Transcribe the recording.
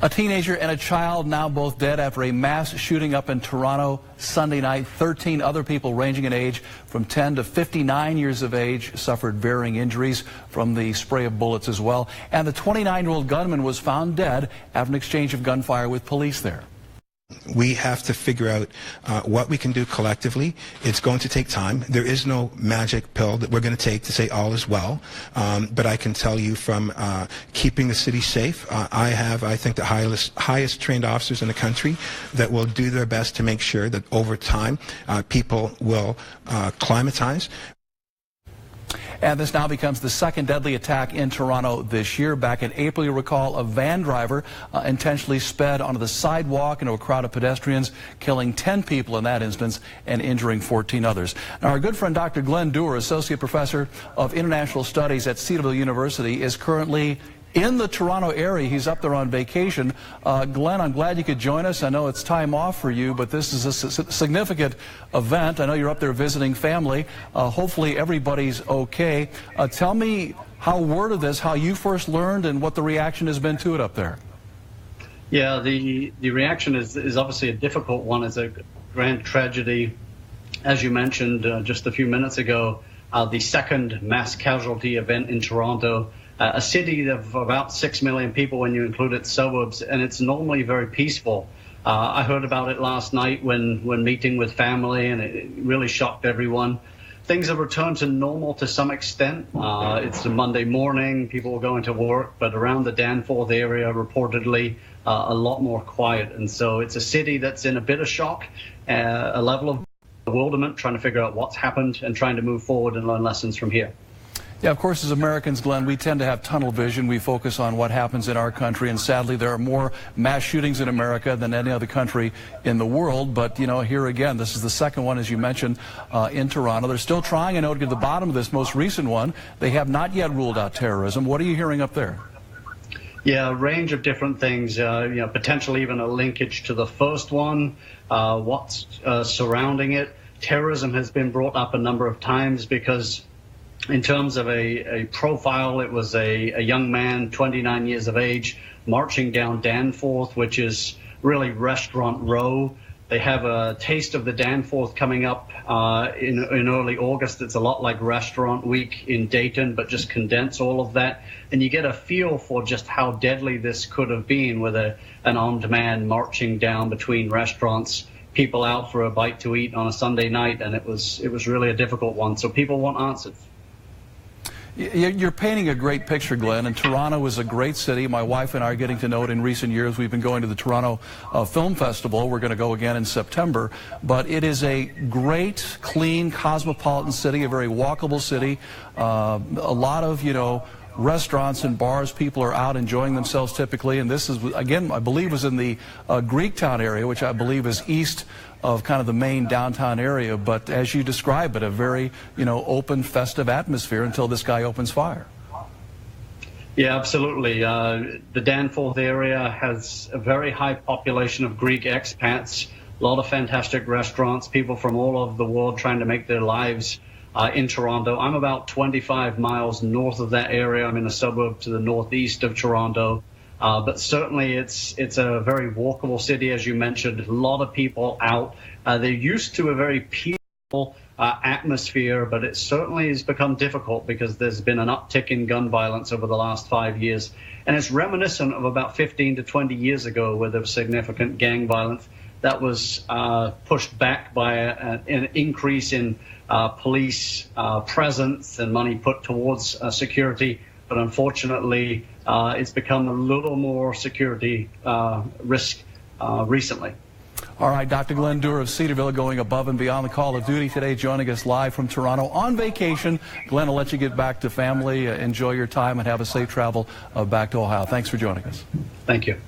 A teenager and a child now both dead after a mass shooting up in Toronto Sunday night. 13 other people ranging in age from 10 to 59 years of age suffered varying injuries from the spray of bullets as well. And the 29-year-old gunman was found dead after an exchange of gunfire with police there. We have to figure out what we can do collectively. It's going to take time. There is no magic pill that we're going to take to say all is well. But I can tell you from keeping the city safe, I think, the highest trained officers in the country that will do their best to make sure that over time people will climatize. And this now becomes the second deadly attack in Toronto this year. Back in April, you recall, a van driver intentionally sped onto the sidewalk into a crowd of pedestrians, killing 10 people in that instance and injuring 14 others. Now, our good friend Dr. Glen Duerr, Associate Professor of International Studies at Cedarville University, is currently in the Toronto area. He's up there on vacation. Glenn, I'm glad you could join us. I know it's time off for you, but this is a significant event. I know you're up there visiting family. Hopefully everybody's okay. Tell me how word of this, how you first learned and what the reaction has been to it up there. Yeah, the reaction is obviously a difficult one. It's a grand tragedy. As you mentioned just a few minutes ago, the second mass casualty event in Toronto. A city of about 6 million people when you include its suburbs, and it's normally very peaceful. I heard about it last night when meeting with family, and it really shocked everyone. Things have returned to normal to some extent. It's a Monday morning, people are going to work, but around the Danforth area, reportedly, a lot more quiet. And so it's a city that's in a bit of shock, a level of bewilderment, trying to figure out what's happened and trying to move forward and learn lessons from here. Yeah, of course, as Americans, Glenn, we tend to have tunnel vision. We focus on what happens in our country, and sadly, there are more mass shootings in America than any other country in the world. But, you know, here again, this is the second one, as you mentioned, in Toronto. They're still trying, I know, to get to the bottom of this most recent one. They have not yet ruled out terrorism. What are you hearing up there? Yeah, a range of different things, potentially even a linkage to the first one, what's surrounding it. Terrorism has been brought up a number of times because in terms of a profile, it was a young man, 29 years of age, marching down Danforth, which is really Restaurant Row. They have a taste of the Danforth coming up in early August. It's a lot like Restaurant Week in Dayton, but just condense all of that. And you get a feel for just how deadly this could have been with an armed man marching down between restaurants, people out for a bite to eat on a Sunday night. And it was really a difficult one. So people want answers. You're painting a great picture, Glenn, and Toronto is a great city. My wife and I are getting to know it in recent years. We've been going to the Toronto Film Festival. We're going to go again in September. But it is a great, clean, cosmopolitan city, a very walkable city. A lot of, restaurants and bars. People are out enjoying themselves typically. And this is, again, I believe was in the Greektown area, which I believe is east of kind of the main downtown area. But as you describe it, a very, open, festive atmosphere until this guy opens fire. Yeah, absolutely. The Danforth area has a very high population of Greek expats, a lot of fantastic restaurants, people from all over the world trying to make their lives in Toronto. I'm about 25 miles north of that area. I'm in a suburb to the northeast of Toronto. But certainly it's a very walkable city, as you mentioned. A lot of people out. They're used to a very peaceful atmosphere, but it certainly has become difficult because there's been an uptick in gun violence over the last 5 years. And it's reminiscent of about 15 to 20 years ago where there was significant gang violence. That was pushed back by an increase in police presence and money put towards security. But unfortunately, it's become a little more security risk recently. All right, Dr. Glen Duerr of Cedarville going above and beyond the call of duty today, joining us live from Toronto on vacation. Glenn, I'll let you get back to family, enjoy your time, and have a safe travel back to Ohio. Thanks for joining us. Thank you.